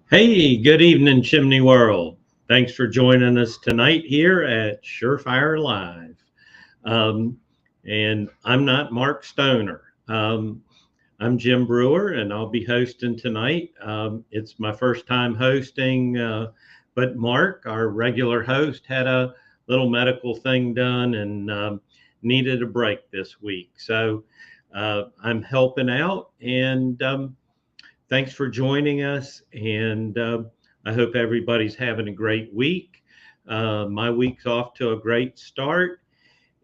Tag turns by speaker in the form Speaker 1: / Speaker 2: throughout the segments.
Speaker 1: Hey, good evening, Chimney World. Thanks for joining us tonight here at SureFire Live. And I'm not Mark Stoner. I'm Jim Brewer, and I'll be hosting tonight. It's my first time hosting, but Mark, our regular host, had a little medical thing done and needed a break this week. So I'm helping out, and thanks for joining us, and I hope everybody's having a great week. My week's off to a great start,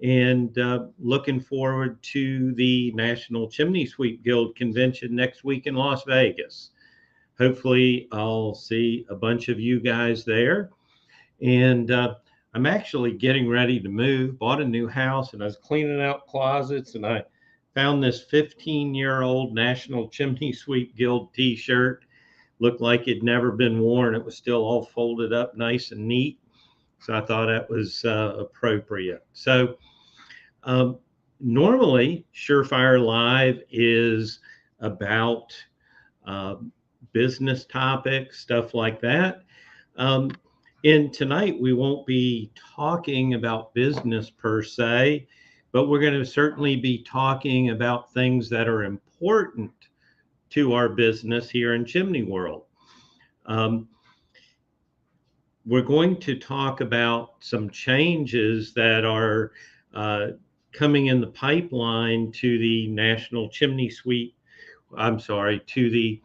Speaker 1: and looking forward to the National Chimney Sweep Guild Convention next week in Las Vegas. Hopefully, I'll see a bunch of you guys there. And I'm actually getting ready to move, bought a new house, and I was cleaning out closets, and I found this 15-year-old National Chimney Sweep Guild t-shirt. Looked like it'd never been worn. It was still all folded up nice and neat. So I thought that was appropriate. So normally SureFire Live is about business topics, stuff like that. And tonight we won't be talking about business per se, but we're going to certainly be talking about things that are important to our business here in Chimney World. We're going to talk about some changes that are coming in the pipeline to the National Chimney Sweep, to the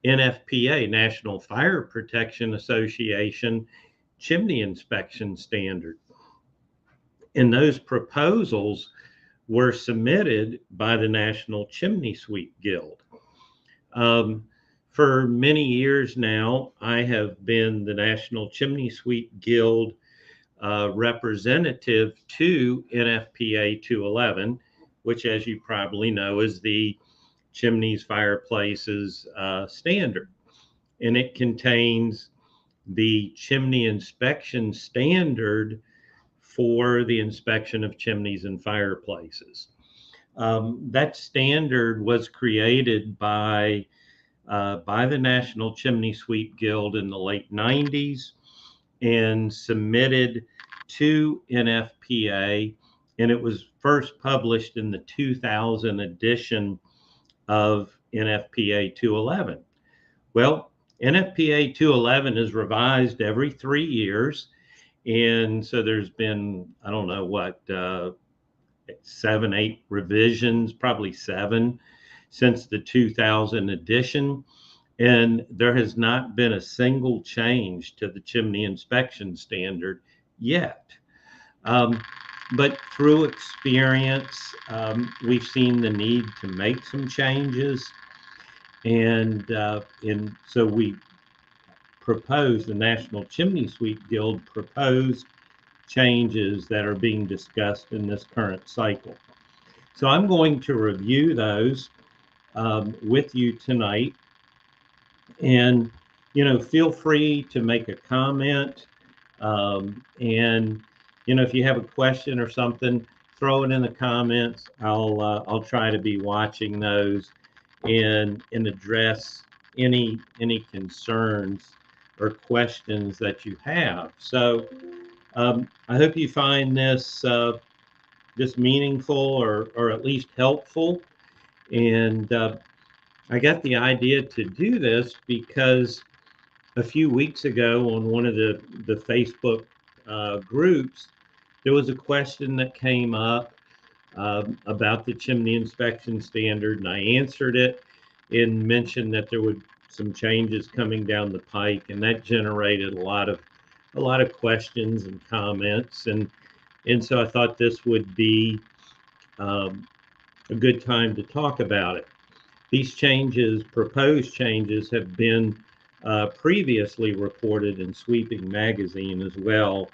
Speaker 1: NFPA, National Fire Protection Association chimney inspection standard. And those proposals were submitted by the National Chimney Sweep Guild. For many years now, I have been the National Chimney Sweep Guild representative to NFPA 211, which, as you probably know, is the chimneys, fireplaces standard. And it contains the chimney inspection standard for the inspection of chimneys and fireplaces. That standard was created by the National Chimney Sweep Guild in the late 90s and submitted to NFPA, and it was first published in the 2000 edition of NFPA 211. Well, NFPA 211 is revised every 3 years. And so there's been, I don't know what, 7, 8 revisions, probably 7 since the 2000 edition. And there has not been a single change to the chimney inspection standard yet. But through experience, we've seen the need to make some changes. And so we proposed, the National Chimney Sweep Guild proposed changes that are being discussed in this current cycle. So I'm going to review those with you tonight. And, feel free to make a comment. And, if you have a question or something, throw it in the comments. I'll try to be watching those and address any concerns or questions that you have. So I hope you find this meaningful or at least helpful. And I got the idea to do this because a few weeks ago on one of the Facebook groups, there was a question that came up about the chimney inspection standard, and I answered it and mentioned that there would some changes coming down the pike, and that generated a lot of questions and comments, and so I thought this would be a good time to talk about it. These changes, proposed changes, have been previously reported in Sweeping Magazine as well,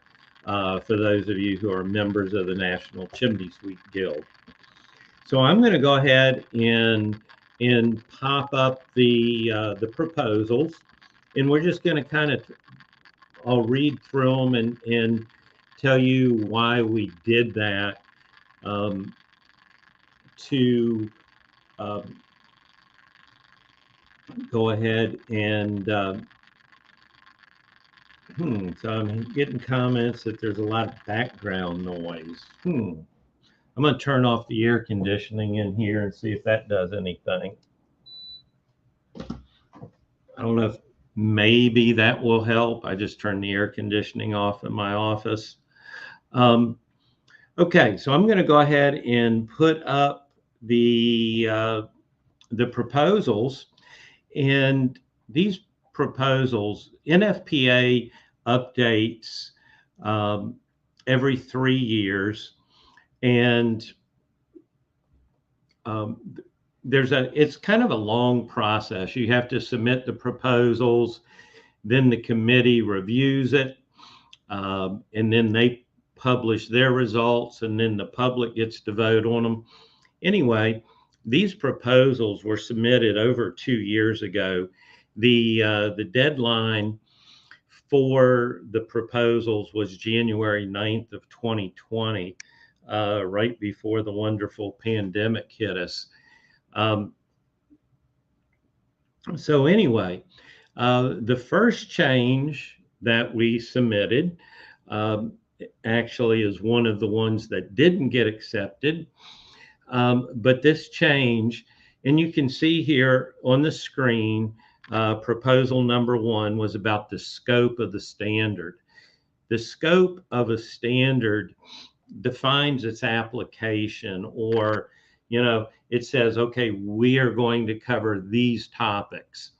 Speaker 1: for those of you who are members of the National Chimney Sweep Guild. So I'm going to go ahead and pop up the proposals, and we're just going to kind of, I'll read through them and tell you why we did that, to go ahead and so I'm getting comments that there's a lot of background noise. I'm going to turn off the air conditioning in here and see if that does anything. I don't know if maybe that will help. I just turned the air conditioning off in my office. Okay, so I'm going to go ahead and put up the proposals, and these proposals, NFPA updates every 3 years, and it's kind of a long process. You have to submit the proposals, then the committee reviews it, and then they publish their results, and then the public gets to vote on them. Anyway, these proposals were submitted over 2 years ago. The deadline for the proposals was January 9th of 2020, right before the wonderful pandemic hit us. So anyway, the first change that we submitted actually is one of the ones that didn't get accepted. But this change, and you can see here on the screen, proposal number 1 was about the scope of the standard. The scope of a standard defines its application, or, it says, okay, we are going to cover these topics.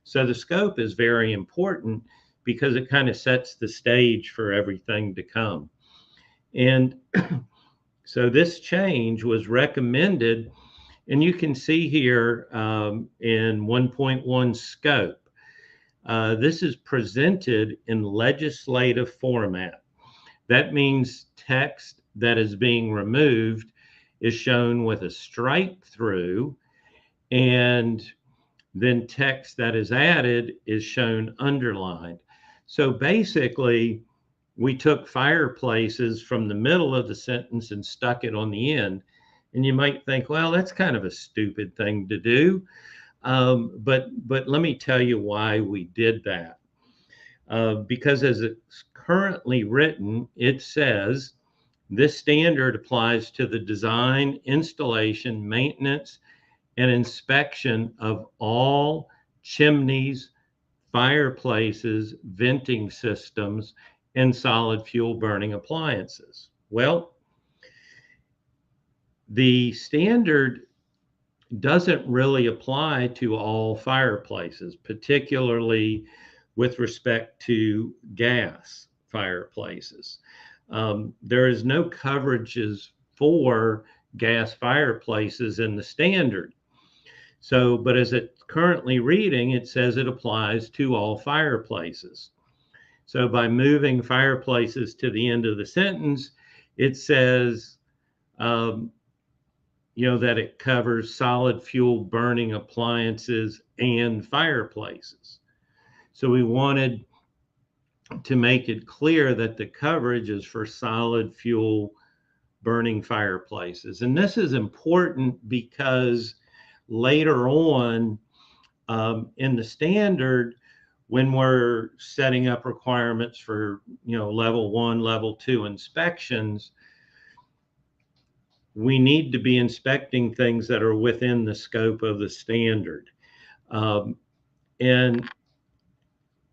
Speaker 1: So the scope is very important because it kind of sets the stage for everything to come. And so this change was recommended, and you can see here in 1.1 scope. This is presented in legislative format. That means text that is being removed is shown with a strike through, and then text that is added is shown underlined. So basically, we took fireplaces from the middle of the sentence and stuck it on the end. And you might think, well, that's kind of a stupid thing to do. But let me tell you why we did that. Because as it's currently written, it says, this standard applies to the design, installation, maintenance, and inspection of all chimneys, fireplaces, venting systems, and solid fuel burning appliances. Well, the standard doesn't really apply to all fireplaces, particularly with respect to gas fireplaces. There is no coverages for gas fireplaces in the standard. So, but as it's currently reading, it says it applies to all fireplaces. So by moving fireplaces to the end of the sentence, it says, that it covers solid fuel burning appliances and fireplaces. So we wanted to make it clear that the coverage is for solid fuel burning fireplaces. And this is important because later on in the standard, when we're setting up requirements for, level 1, level 2 inspections, we need to be inspecting things that are within the scope of the standard. And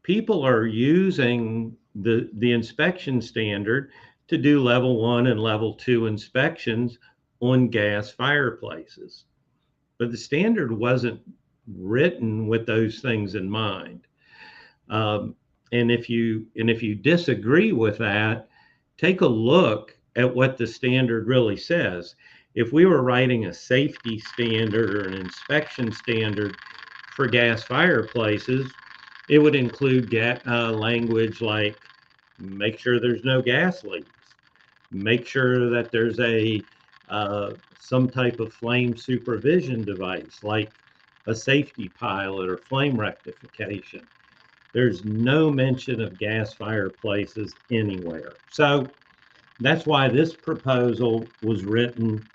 Speaker 1: people are using the inspection standard to do level 1 and level 2 inspections on gas fireplaces. But the standard wasn't written with those things in mind. And if you disagree with that, take a look at what the standard really says. If we were writing a safety standard or an inspection standard for gas fireplaces, it would include language like make sure there's no gas leaks, make sure that there's a some type of flame supervision device like a safety pilot or flame rectification. There's no mention of gas fireplaces anywhere. So that's why this proposal was written.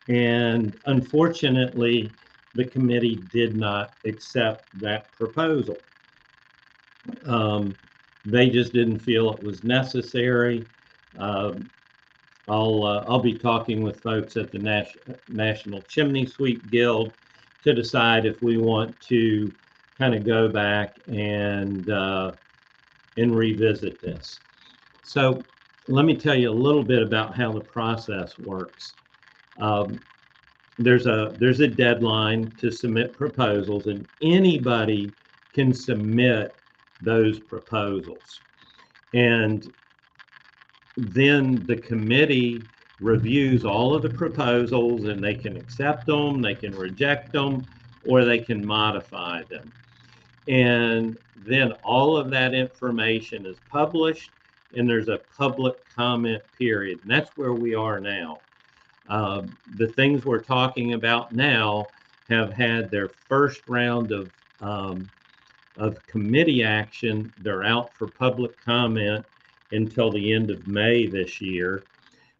Speaker 1: And unfortunately, the committee did not accept that proposal. They just didn't feel it was necessary. I'll be talking with folks at the National Chimney Sweep Guild to decide if we want to kind of go back and revisit this. So let me tell you a little bit about how the process works. There's a deadline to submit proposals, and anybody can submit those proposals. And then the committee reviews all of the proposals, and they can accept them, they can reject them, or they can modify them. And then all of that information is published, and there's a public comment period. And that's where we are now. The things we're talking about now have had their first round of committee action. They're out for public comment until the end of May this year.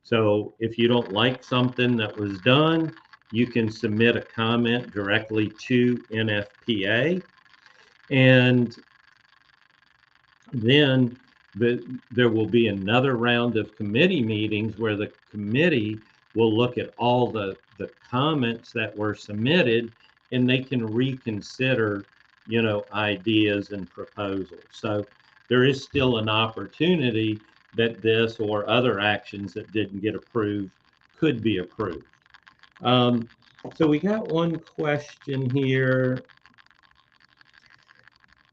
Speaker 1: So if you don't like something that was done, you can submit a comment directly to NFPA. And then there will be another round of committee meetings where the committee will look at all the comments that were submitted, and they can reconsider, ideas and proposals. So there is still an opportunity that this or other actions that didn't get approved could be approved. So we got one question here.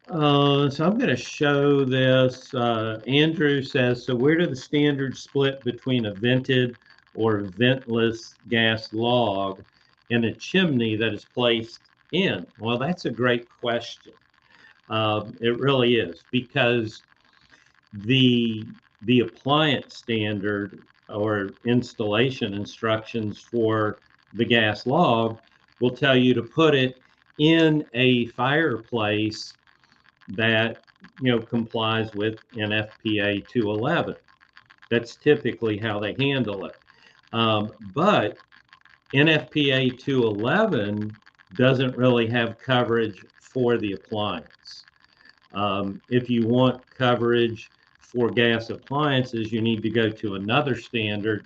Speaker 1: So I'm going to show this. Andrew says, so where do the standards split between a vented or ventless gas log and a chimney that is placed in? Well, that's a great question. It really is, because the appliance standard or installation instructions for the gas log will tell you to put it in a fireplace that complies with NFPA 211. That's typically how they handle it. But NFPA 211 doesn't really have coverage for the appliance. If you want coverage for gas appliances, you need to go to another standard,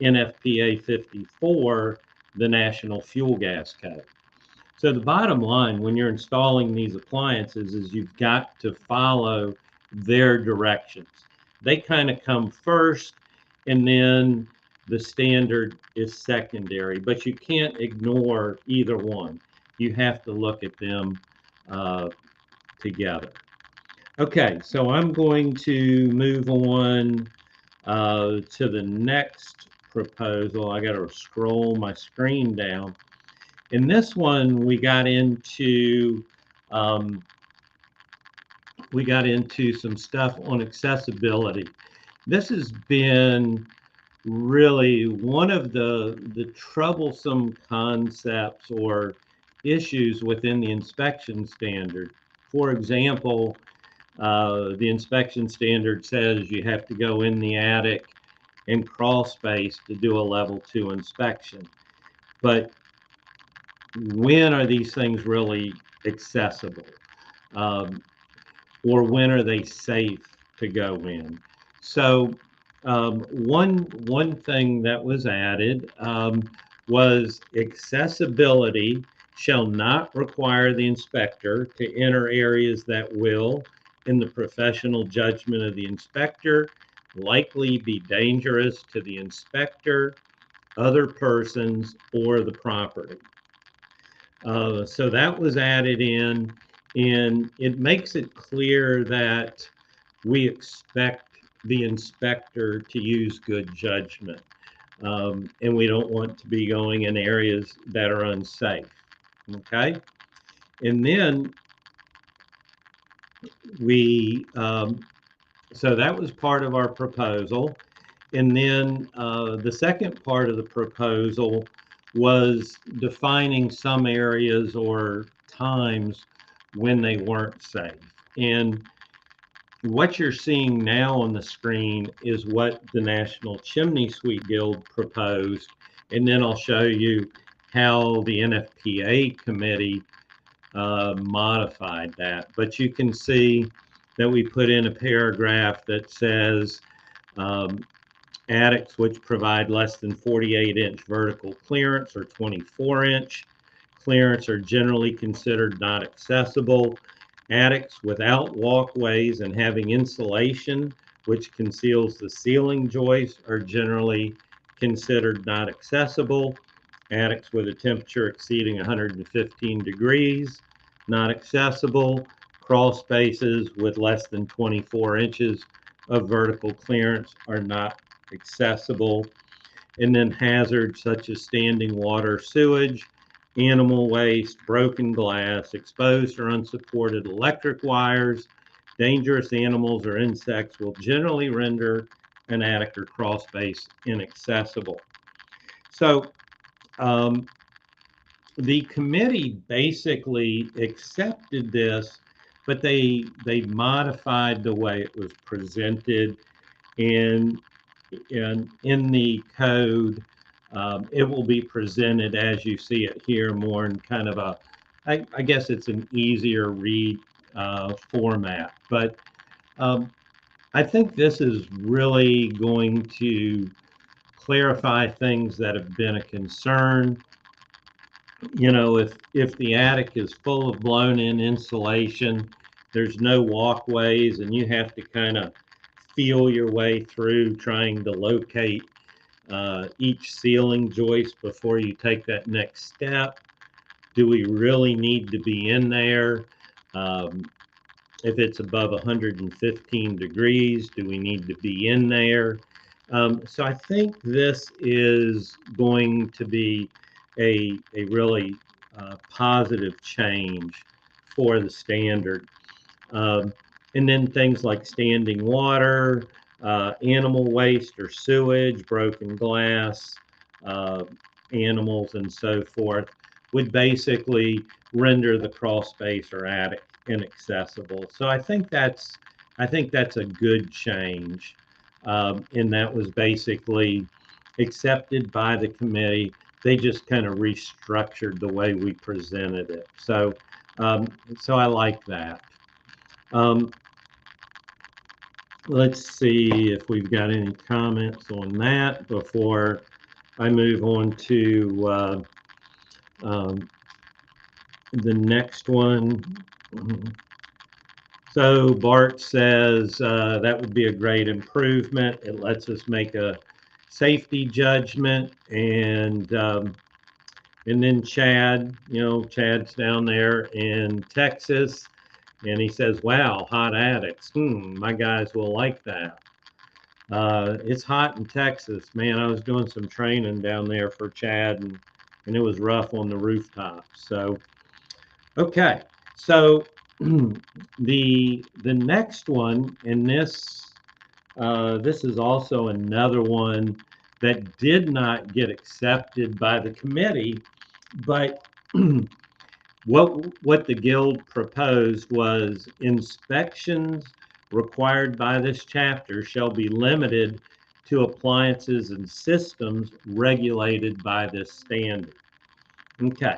Speaker 1: NFPA 54, the National Fuel Gas Code. So the bottom line when you're installing these appliances is you've got to follow their directions. They kind of come first, and then the standard is secondary, but you can't ignore either one. You have to look at them together. Okay, so I'm going to move on to the next proposal. I got to scroll my screen down. In this one, we got into some stuff on accessibility. This has been really one of the troublesome concepts or issues within the inspection standard. For example, the inspection standard says you have to go in the attic and crawl space to do a level 2 inspection. But when are these things really accessible? Or when are they safe to go in? So one thing that was added was accessibility shall not require the inspector to enter areas that will in the professional judgment of the inspector, likely be dangerous to the inspector, other persons, or the property. So that was added in, and it makes it clear that we expect the inspector to use good judgment. And we don't want to be going in areas that are unsafe. Okay. And then so that was part of our proposal. And then the second part of the proposal was defining some areas or times when they weren't safe. And what you're seeing now on the screen is what the National Chimney Sweep Guild proposed. And then I'll show you how the NFPA committee modified that. But you can see that we put in a paragraph that says attics which provide less than 48-inch vertical clearance or 24-inch clearance are generally considered not accessible. Attics without walkways and having insulation which conceals the ceiling joists are generally considered not accessible. Attics with a temperature exceeding 115 degrees, not accessible. Crawl spaces with less than 24 inches of vertical clearance are not accessible. And then hazards such as standing water, sewage, animal waste, broken glass, exposed or unsupported electric wires, dangerous animals or insects will generally render an attic or crawl space inaccessible. So the committee basically accepted this, but they modified the way it was presented. And in the code, it will be presented as you see it here, more in kind of a, I guess it's an easier read format. But I think this is really going to clarify things that have been a concern. You know, if the attic is full of blown-in insulation, there's no walkways, and you have to kind of feel your way through trying to locate each ceiling joist before you take that next step. Do we really need to be in there? If it's above 115 degrees, do we need to be in there? So I think this is going to be a really positive change for the standard. And then things like standing water, animal waste or sewage, broken glass, animals, and so forth would basically render the crawl space or attic inaccessible. So I think that's a good change, and that was basically accepted by the committee. They just kind of restructured the way we presented it. So so I like that. Let's see if we've got any comments on that before I move on to the next one. So Bart says that would be a great improvement. It lets us make a safety judgment. And then Chad, you know, Chad's down there in Texas, and he says, wow, hot attics. My guys will like that. It's hot in Texas, man. I was doing some training down there for Chad, and it was rough on the rooftop. So, okay. So the next one, and this is also another one that did not get accepted by the committee, but what the guild proposed was inspections required by this chapter shall be limited to appliances and systems regulated by this standard. Okay,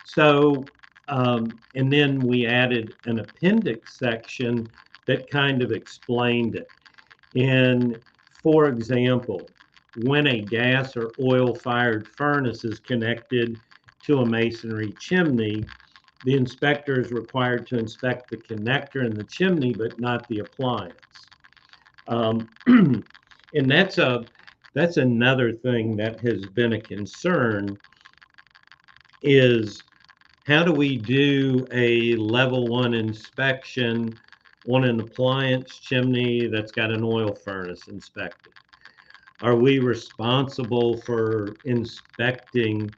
Speaker 1: so and then we added an appendix section that kind of explained it. And for example, when a gas or oil-fired furnace is connected to a masonry chimney, the inspector is required to inspect the connector in the chimney, but not the appliance. And that's another thing that has been a concern, is how do we do a level 1 inspection on an appliance chimney that's got an oil furnace inspected? Are we responsible for inspecting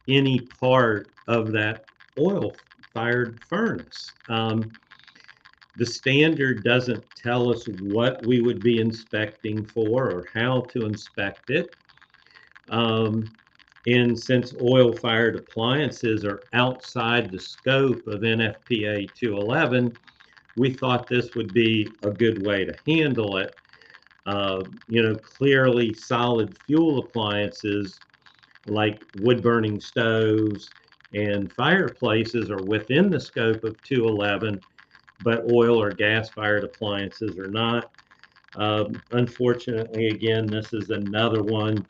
Speaker 1: any part of that oil-fired furnace? The standard doesn't tell us what we would be inspecting for or how to inspect it. And since oil-fired appliances are outside the scope of NFPA 211, we thought this would be a good way to handle it. Clearly solid fuel appliances like wood-burning stoves and fireplaces are within the scope of 211, but oil or gas-fired appliances are not. Unfortunately, again, this is another one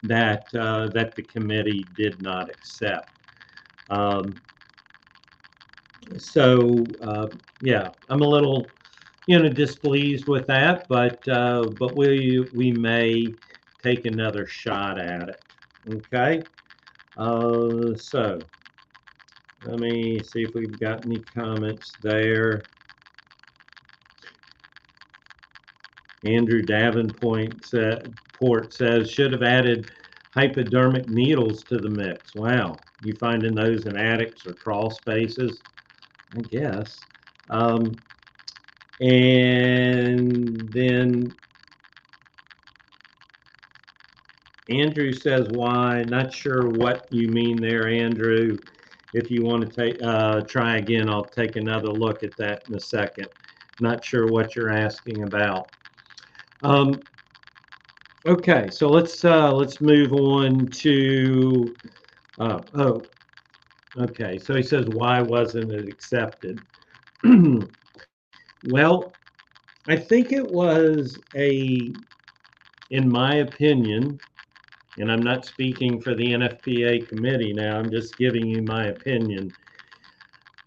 Speaker 1: that the committee did not accept. Yeah, I'm a little displeased with that, but we may take another shot at it. Okay. So let me see if we've got any comments there. Andrew Davenport says, should have added hypodermic needles to the mix. Wow, you finding those in attics or crawl spaces? I guess. And then Andrew says, why? Not sure what you mean there, Andrew. If you want to try again, I'll take another look at that in a second. Not sure what you're asking about. Okay, so let's move on to okay, so he says, why wasn't it accepted? Well, I think it was in my opinion, and I'm not speaking for the NFPA committee now, I'm just giving you my opinion.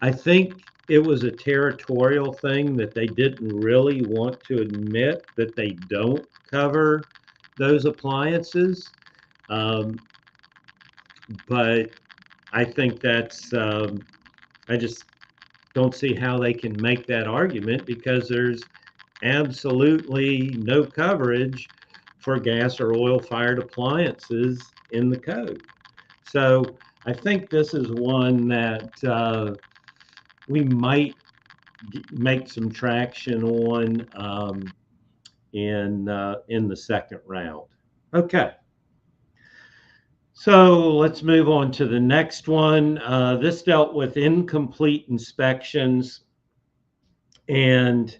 Speaker 1: I think it was a territorial thing that they didn't really want to admit that they don't cover those appliances. But I think that's, I just don't see how they can make that argument, because there's absolutely no coverage for gas or oil fired appliances in the code. So I think this is one that we might make some traction on in the second round. Okay. So let's move on to the next one. This dealt with incomplete inspections, and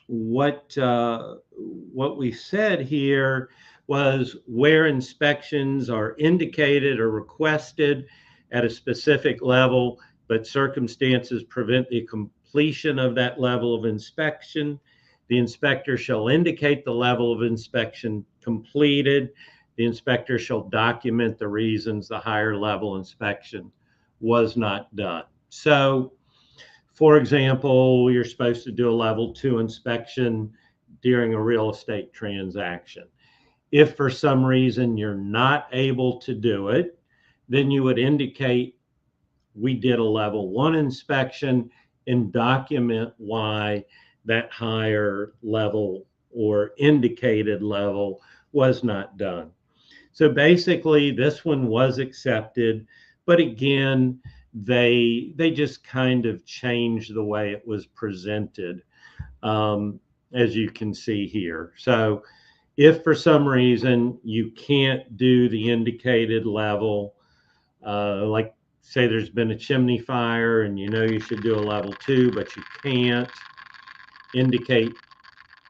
Speaker 1: what we said here was where inspections are indicated or requested at a specific level, but circumstances prevent the completion of that level of inspection, the inspector shall indicate the level of inspection completed. The inspector shall document the reasons the higher level inspection was not done. So, for example, you're supposed to do a level 2 inspection during a real estate transaction. If for some reason you're not able to do it, then you would indicate we did a level 1 inspection and document why that higher level or indicated level was not done. So basically, this one was accepted, but again, they just kind of changed the way it was presented, as you can see here. So if for some reason you can't do the indicated level, like say there's been a chimney fire and you know you should do a level 2, but you can't, indicate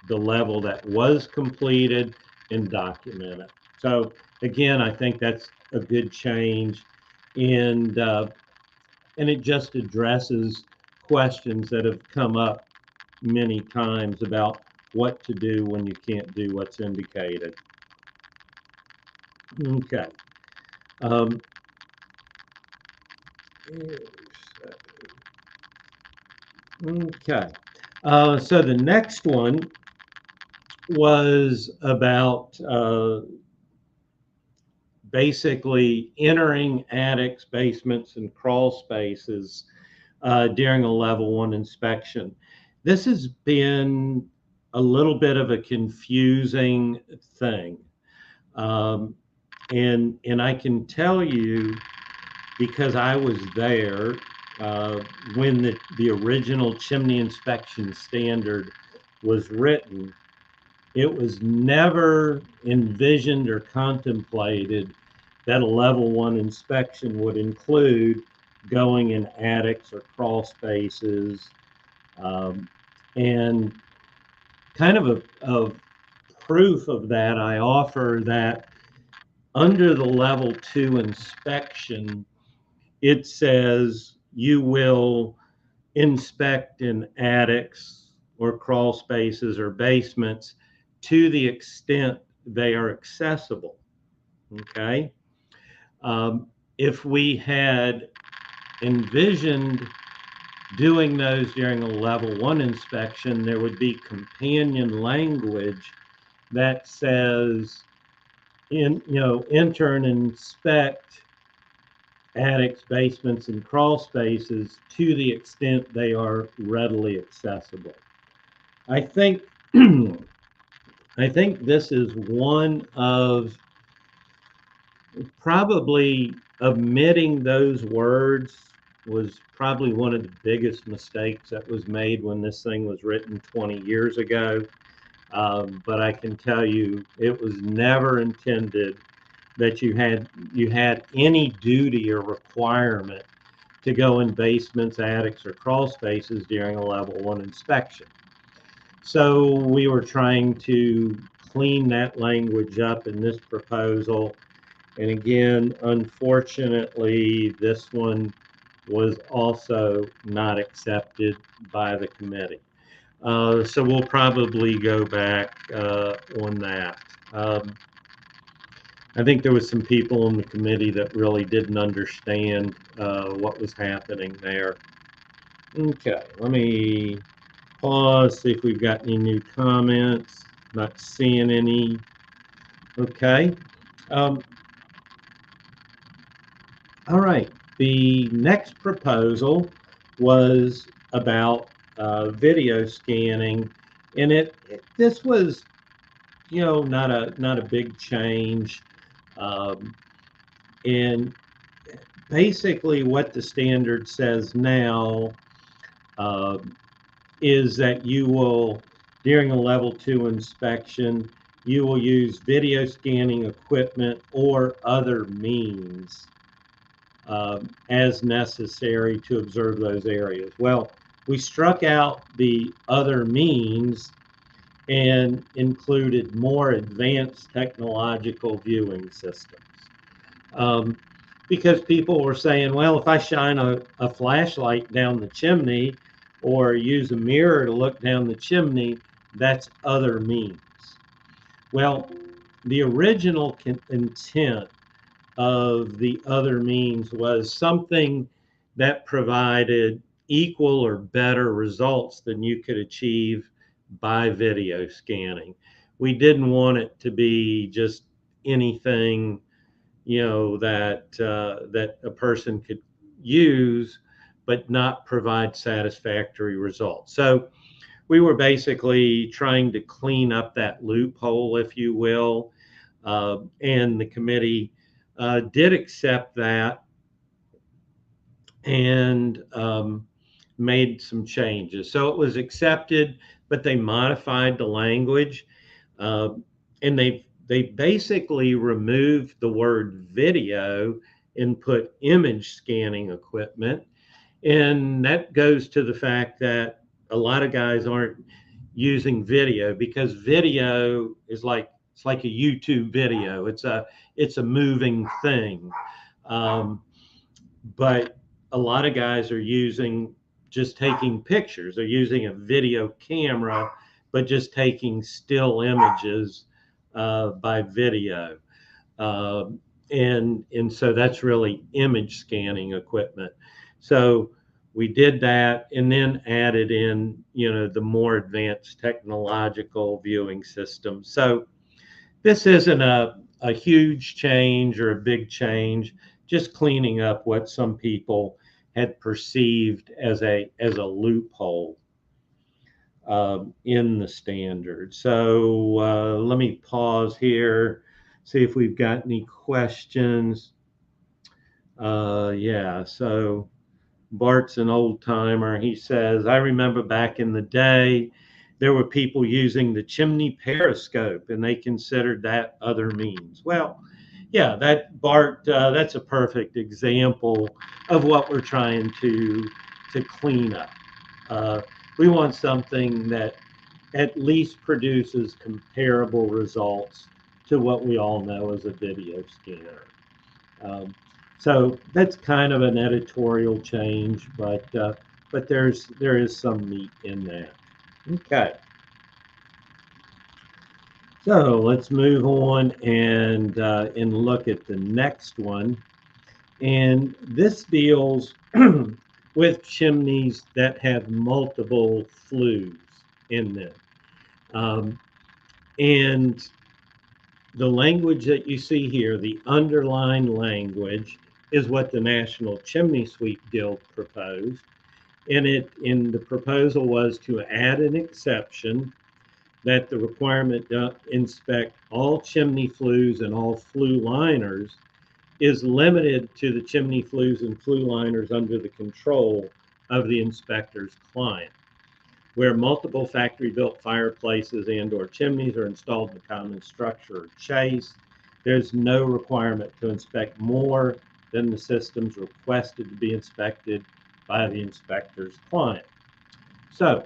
Speaker 1: the level that was completed and document it. So again, I think that's a good change, and it just addresses questions that have come up many times about what to do when you can't do what's indicated. Okay. Okay. So the next one was about basically entering attics, basements, and crawl spaces during a level 1 inspection. This has been a little bit of a confusing thing. And I can tell you, because I was there when the original chimney inspection standard was written, it was never envisioned or contemplated that a level 1 inspection would include going in attics or crawl spaces. And kind of a proof of that, I offer that under the level 2 inspection, it says you will inspect in attics or crawl spaces or basements to the extent they are accessible. Okay. If we had envisioned doing those during a level 1 inspection, there would be companion language that says, enter and inspect attics, basements, and crawl spaces to the extent they are readily accessible. I think I think this is one of probably omitting those words was probably one of the biggest mistakes that was made when this thing was written 20 years ago. But I can tell you, it was never intended that you had any duty or requirement to go in basements, attics, or crawl spaces during a level 1 inspection. So we were trying to clean that language up in this proposal. And again, unfortunately, this one was also not accepted by the committee. So we'll probably go back on that. I think there was some people in the committee that really didn't understand what was happening there. Okay, let me pause, see if we've got any new comments. Not seeing any. Okay. All right. The next proposal was about video scanning, and this was, not a big change. And basically, what the standard says now is that you will, during a level 2 inspection, you will use video scanning equipment or other means as necessary to observe those areas. Well, we struck out the other means and included more advanced technological viewing systems. Because people were saying, well, if I shine a flashlight down the chimney or use a mirror to look down the chimney, that's other means. Well, the original intent of the other means was something that provided equal or better results than you could achieve by video scanning. We didn't want it to be just anything, that a person could use but not provide satisfactory results. So we were basically trying to clean up that loophole, if you will, and the committee did accept that and made some changes. So it was accepted, but they modified the language, and they basically removed the word video and put image scanning equipment. And that goes to the fact that a lot of guys aren't using video because video is it's like a YouTube video. It's a moving thing. But a lot of guys are just taking pictures. They're using a video camera, but just taking still images by video. and so that's really image scanning equipment. So we did that and then added in, the more advanced technological viewing system. So this isn't a huge change or a big change, just cleaning up what some people had perceived as a loophole in the standard. So let me pause here, see if we've got any questions. Yeah, so Bart's an old timer. He says, I remember back in the day, there were people using the chimney periscope and they considered that other means. Well, yeah, Bart, that's a perfect example of what we're trying to clean up. Uh, we want something that at least produces comparable results to what we all know as a video scanner. Um, so that's kind of an editorial change, but there is some meat in that. Okay, so let's move on and look at the next one, and this deals with chimneys that have multiple flues in them, and the language that you see here, the underlined language, is what the National Chimney Sweep Guild proposed. And the proposal was to add an exception that the requirement to inspect all chimney flues and all flue liners is limited to the chimney flues and flue liners under the control of the inspector's client. Where multiple factory-built fireplaces and/or chimneys are installed in a common structure or chase, there's no requirement to inspect more than the systems requested to be inspected by the inspector's client. So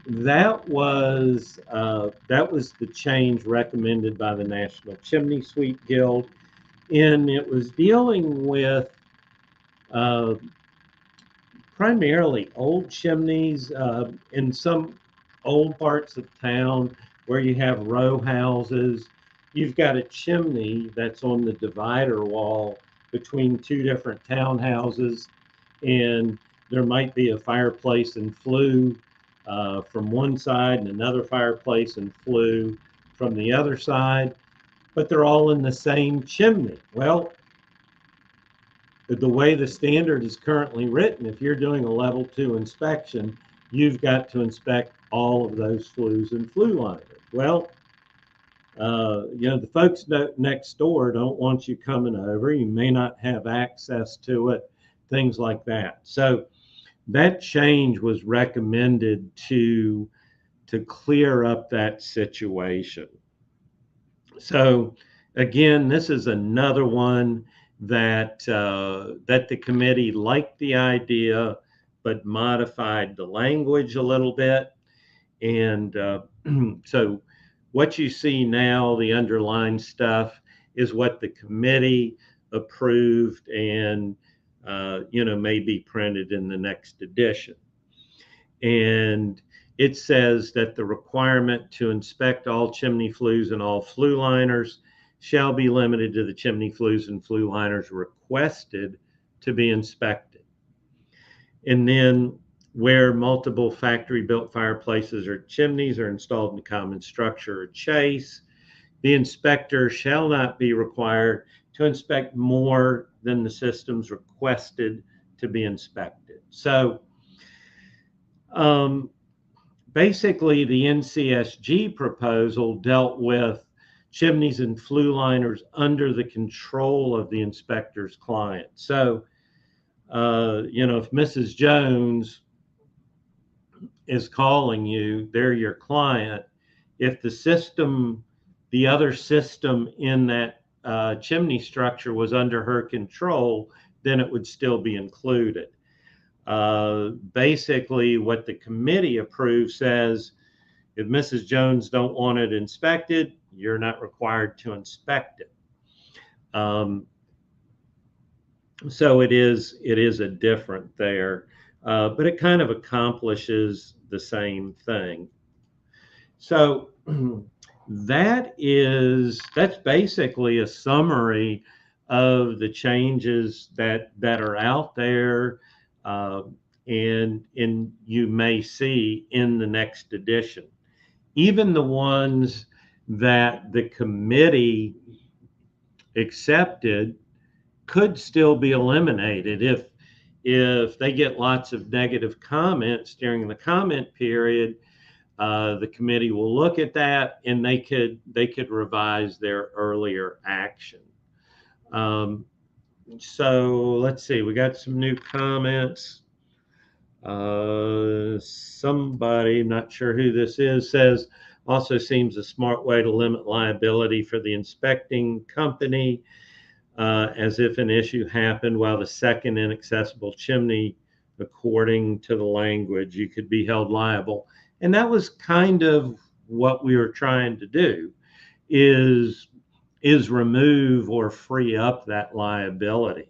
Speaker 1: that was the change recommended by the National Chimney Sweep Guild, and it was dealing with uh, primarily old chimneys in some old parts of town where you have row houses. You've got a chimney that's on the divider wall between two different townhouses, and there might be a fireplace and flue from one side and another fireplace and flue from the other side, but they're all in the same chimney. Well, the way the standard is currently written, if you're doing a level 2 inspection, you've got to inspect all of those flues and flue liners. Well, the folks next door don't want you coming over. You may not have access to it, things like that. So that change was recommended to clear up that situation. So again, this is another one that the committee liked the idea, but modified the language a little bit. And so what you see now, the underlined stuff, is what the committee approved and may be printed in the next edition. And it says that the requirement to inspect all chimney flues and all flue liners shall be limited to the chimney flues and flue liners requested to be inspected. And then where multiple factory-built fireplaces or chimneys are installed in a common structure or chase, the inspector shall not be required to inspect more than the systems requested to be inspected. So basically, the NCSG proposal dealt with chimneys and flue liners under the control of the inspector's client. So, if Mrs. Jones is calling you, they're your client. If the other system in that chimney structure was under her control, then it would still be included. Basically, what the committee approved says, if Mrs. Jones don't want it inspected, you're not required to inspect it. So it is a different there, but it kind of accomplishes the same thing. So that's basically a summary of the changes that are out there, and you may see in the next edition. Even the ones that the committee accepted could still be eliminated if they get lots of negative comments during the comment period. The committee will look at that, and they could revise their earlier action. So let's see, we got some new comments. Somebody, not sure who this is, says also seems a smart way to limit liability for the inspecting company, as if an issue happened while the second inaccessible chimney, according to the language, you could be held liable. And that was kind of what we were trying to do, is remove or free up that liability.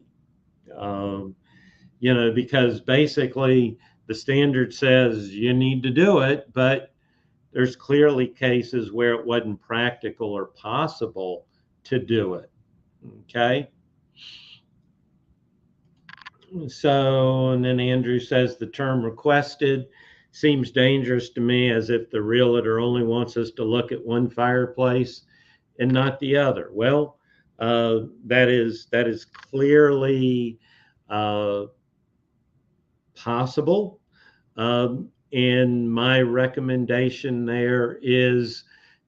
Speaker 1: Because basically the standard says you need to do it, but there's clearly cases where it wasn't practical or possible to do it. Okay. So, and then Andrew says the term requested seems dangerous to me, as if the realtor only wants us to look at one fireplace and not the other. Well, that is clearly possible. And my recommendation there is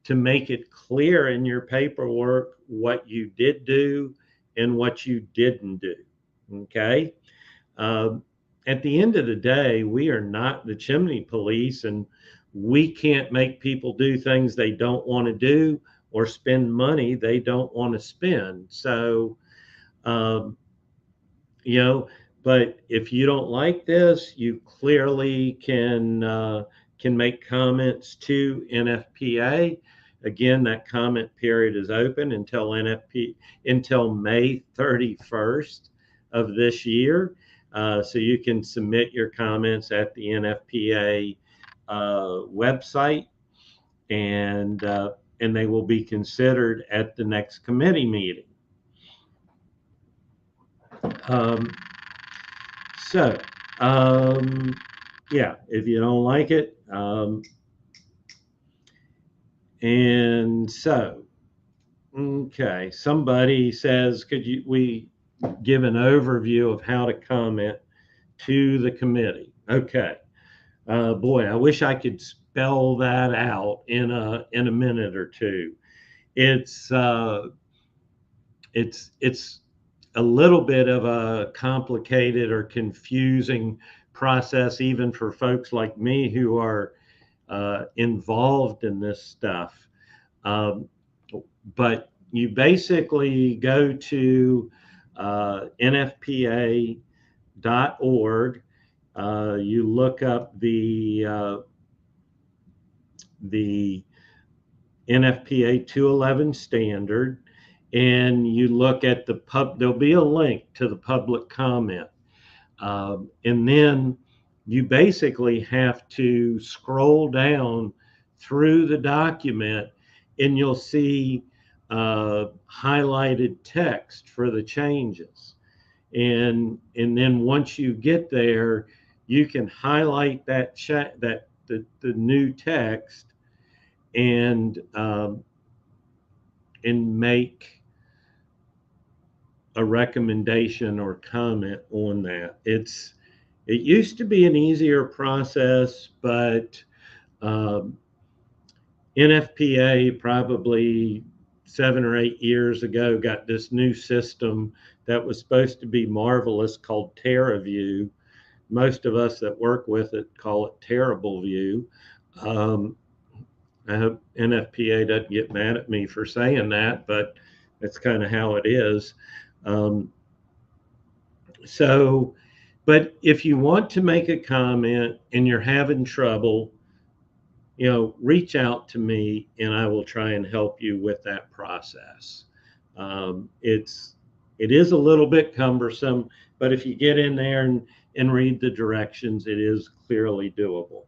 Speaker 1: to make it clear in your paperwork what you did do and what you didn't do. Okay. At the end of the day, we are not the chimney police, and we can't make people do things they don't want to do or spend money they don't want to spend. So, but if you don't like this, you clearly can make comments to NFPA. Again, that comment period is open until May 31st of this year. So you can submit your comments at the NFPA website, and they will be considered at the next committee meeting. Yeah, if you don't like it, and so, okay, somebody says, could we give an overview of how to comment to the committee? Okay. Boy, I wish I could spell that out in a minute or two. It's a little bit of a complicated or confusing process, even for folks like me who are involved in this stuff. But you basically go to NFPA.org. You look up the NFPA 211 standard, and you look at there'll be a link to the public comment. And then you basically have to scroll down through the document, and you'll see highlighted text for the changes. And then once you get there, you can highlight that the new text and make a recommendation or comment on that. It used to be an easier process, but NFPA probably 7 or 8 years ago got this new system that was supposed to be marvelous called TerraView. Most of us that work with it call it Terrible View. I hope NFPA doesn't get mad at me for saying that, but that's kind of how it is. But if you want to make a comment and you're having trouble, reach out to me and I will try and help you with that process. It is a little bit cumbersome, but if you get in there and read the directions, it is clearly doable.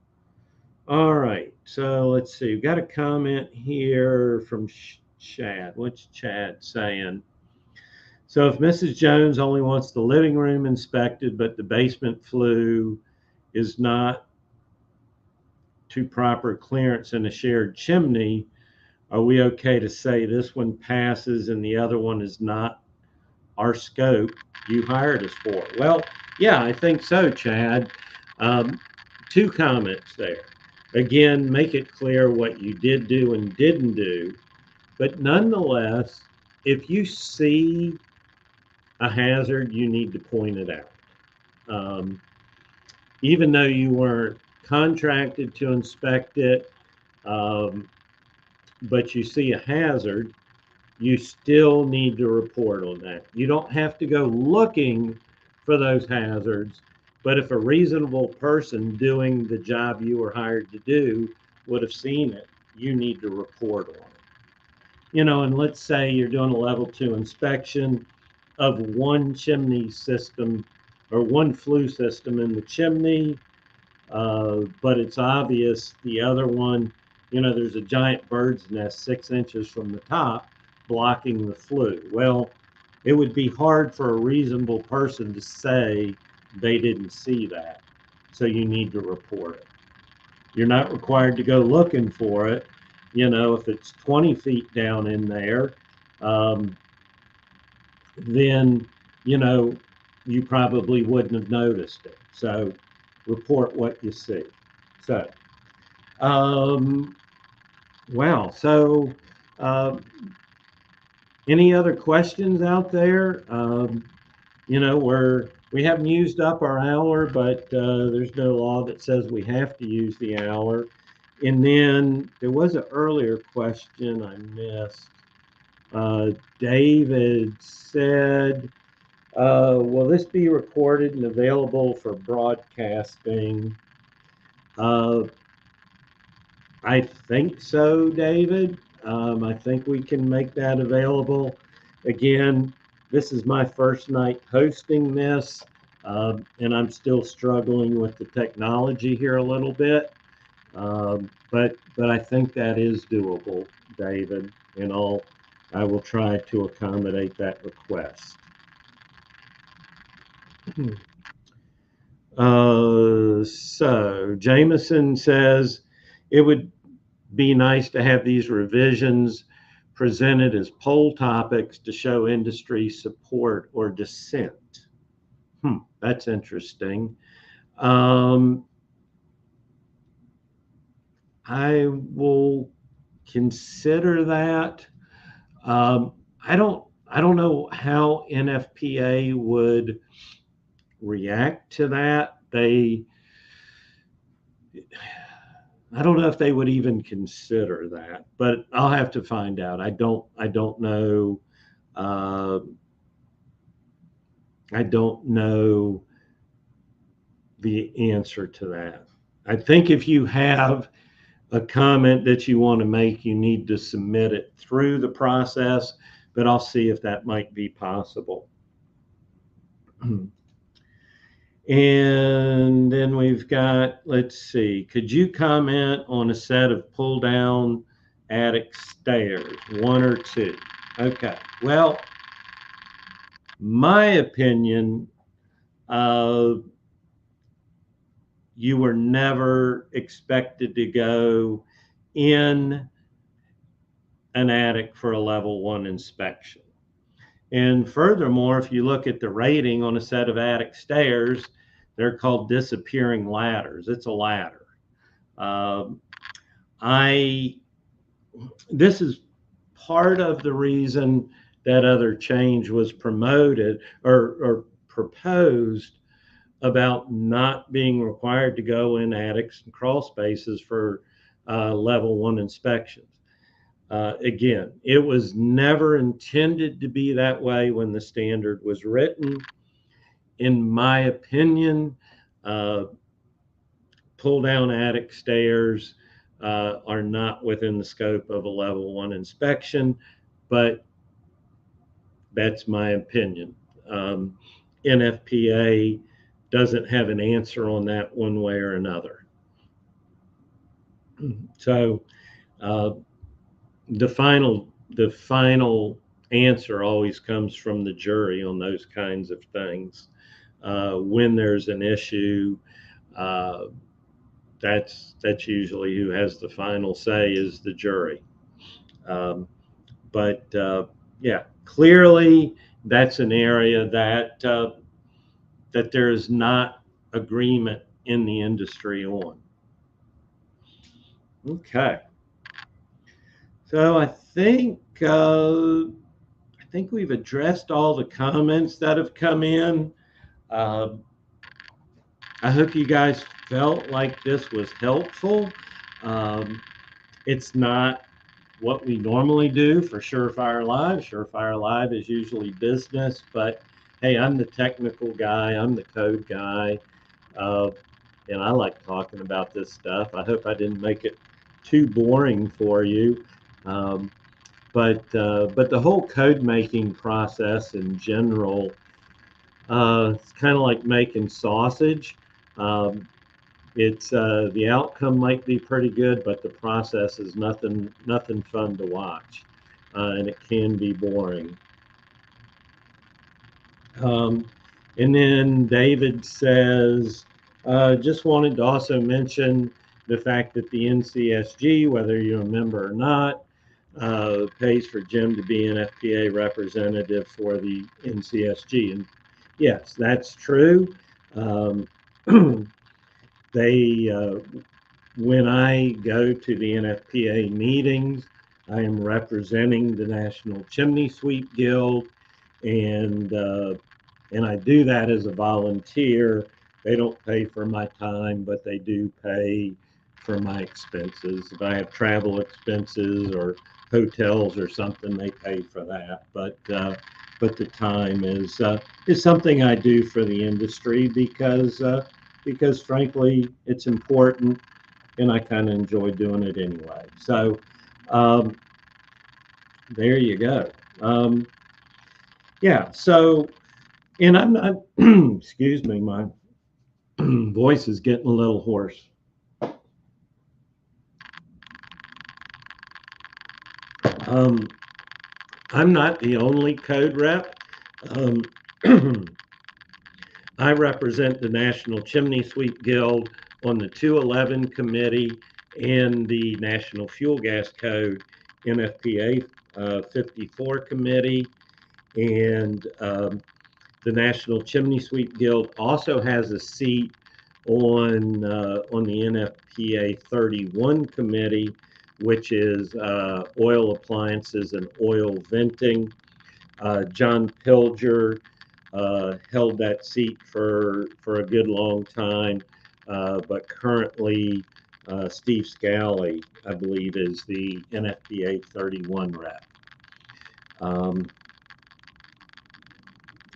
Speaker 1: All right, so let's see. We've got a comment here from Chad. What's Chad saying? So if Mrs. Jones only wants the living room inspected, but the basement flue is not to proper clearance in a shared chimney, are we okay to say this one passes and the other one is not our scope you hired us for? Well, yeah, I think so, Chad. Two comments there. Again, make it clear what you did do and didn't do. But nonetheless, if you see a hazard, you need to point it out. Even though you weren't contracted to inspect it, um, but you see a hazard, you still need to report on that. You don't have to go looking for those hazards, but if a reasonable person doing the job you were hired to do would have seen it, you need to report on it. And let's say you're doing a level 2 inspection of one chimney system or one flue system in the chimney, but it's obvious the other one, there's a giant bird's nest 6 inches from the top blocking the flue. Well, it would be hard for a reasonable person to say they didn't see that. So you need to report it. You're not required to go looking for it. If it's 20 feet down in there, then, you probably wouldn't have noticed it. So report what you see. So, wow. So, any other questions out there? We haven't used up our hour, but there's no law that says we have to use the hour. And then there was an earlier question I missed. David said, will this be recorded and available for broadcasting? I think so, David. I think we can make that available. Again, this is my first night hosting this, and I'm still struggling with the technology here a little bit. But I think that is doable, David, and I will try to accommodate that request. So Jameson says it would be nice to have these revisions presented as poll topics to show industry support or dissent. That's interesting. I will consider that. I don't know how NFPA would react to that. I don't know if they would even consider that, but I'll have to find out. I don't know. I don't know the answer to that. I think if you have a comment that you want to make, you need to submit it through the process, but I'll see if that might be possible. And then we've got, let's see, could you comment on a set of pull down attic stairs, 1 or 2? Okay, well, my opinion, you were never expected to go in an attic for a level 1 inspection. And furthermore, if you look at the rating on a set of attic stairs, they're called disappearing ladders. It's a ladder. This is part of the reason that other change was promoted or proposed about not being required to go in attics and crawl spaces for level 1 inspections. Again, it was never intended to be that way when the standard was written. In my opinion, pull down attic stairs are not within the scope of a level 1 inspection, but that's my opinion. NFPA doesn't have an answer on that one way or another. So the final answer always comes from the jury on those kinds of things. When there's an issue, uh, that's usually who has the final say is the jury. Um, but yeah, clearly that's an area that there is not agreement in the industry on. Okay, so I think we've addressed all the comments that have come in. Uh, I hope you guys felt like this was helpful. Um, it's not what we normally do for SureFire Live. SureFire Live is usually business, but hey, I'm the technical guy, I'm the code guy, uh, and I like talking about this stuff. I hope I didn't make it too boring for you. Um, but the whole code making process in general, it's kind of like making sausage. Um, it's the outcome might be pretty good, but the process is nothing fun to watch, and it can be boring. Um, and then David says, just wanted to also mention the fact that the NCSG, whether you're a member or not, pays for Jim to be an NFPA representative for the NCSG. And yes, that's true. Um, they when I go to the NFPA meetings, I am representing the National Chimney Sweep Guild, and I do that as a volunteer. They don't pay for my time, but they do pay for my expenses. If I have travel expenses or hotels or something, they pay for that. But the time is something I do for the industry because frankly it's important and I kind of enjoy doing it anyway. So um, there you go. Yeah. So and I'm not. Excuse me, my voice is getting a little hoarse. Um, I'm not the only code rep. Um, I represent the National Chimney Sweep Guild on the 211 committee and the National Fuel Gas Code NFPA 54 committee. And the National Chimney Sweep Guild also has a seat on the NFPA 31 committee, which is oil appliances and oil venting. John Pilger held that seat for a good long time, but currently Steve Scally, I believe, is the NFPA 31 rep.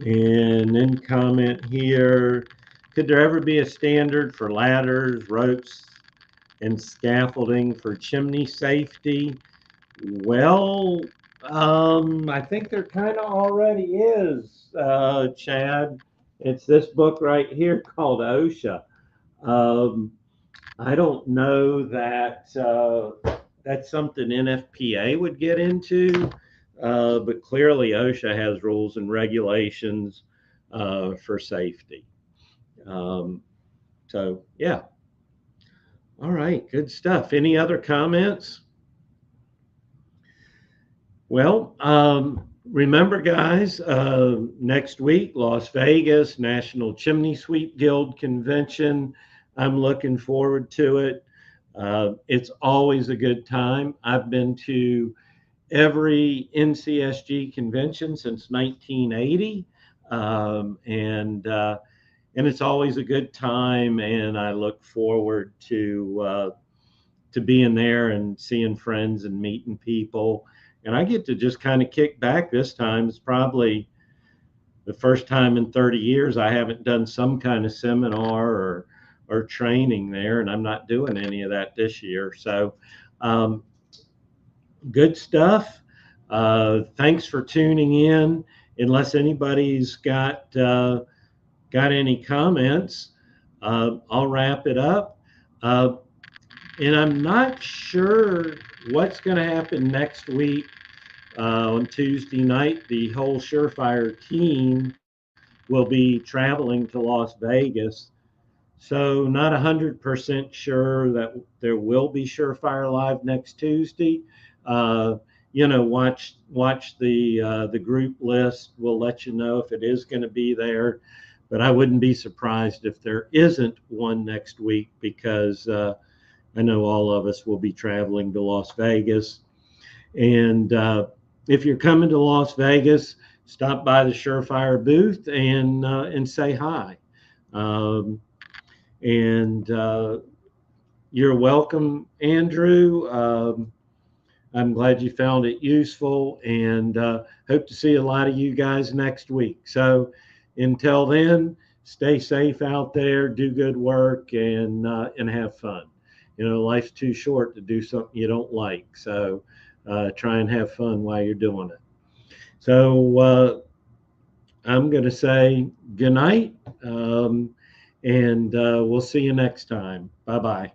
Speaker 1: And then comment here, could there ever be a standard for ladders, ropes, and scaffolding for chimney safety? Well, I think there kind of already is, Chad. It's this book right here called OSHA. Um, I don't know that that's something NFPA would get into, but clearly OSHA has rules and regulations for safety. So, yeah. All right, good stuff. Any other comments? Well, remember, guys, next week, Las Vegas, National Chimney Sweep Guild Convention. I'm looking forward to it. It's always a good time. I've been to every NCSG convention since 1980, and it's always a good time. And I look forward to being there and seeing friends and meeting people. And I get to just kind of kick back this time. It's probably the first time in 30 years I haven't done some kind of seminar or training there, and I'm not doing any of that this year. So um, good stuff. Thanks for tuning in. Unless anybody's got any comments, I'll wrap it up. And I'm not sure what's going to happen next week On Tuesday night, the whole SureFire team will be traveling to Las Vegas. So not 100% sure that there will be SureFire Live next Tuesday. Uh, watch the group list. We'll let you know if it is going to be there. But I wouldn't be surprised if there isn't one next week, because I know all of us will be traveling to Las Vegas. And if you're coming to Las Vegas, stop by the SureFire booth and say hi. Um, and You're welcome, Andrew. I'm glad you found it useful, and hope to see a lot of you guys next week. So until then, stay safe out there, do good work, and have fun. Life's too short to do something you don't like. So try and have fun while you're doing it. So I'm going to say good night, and we'll see you next time. Bye-bye.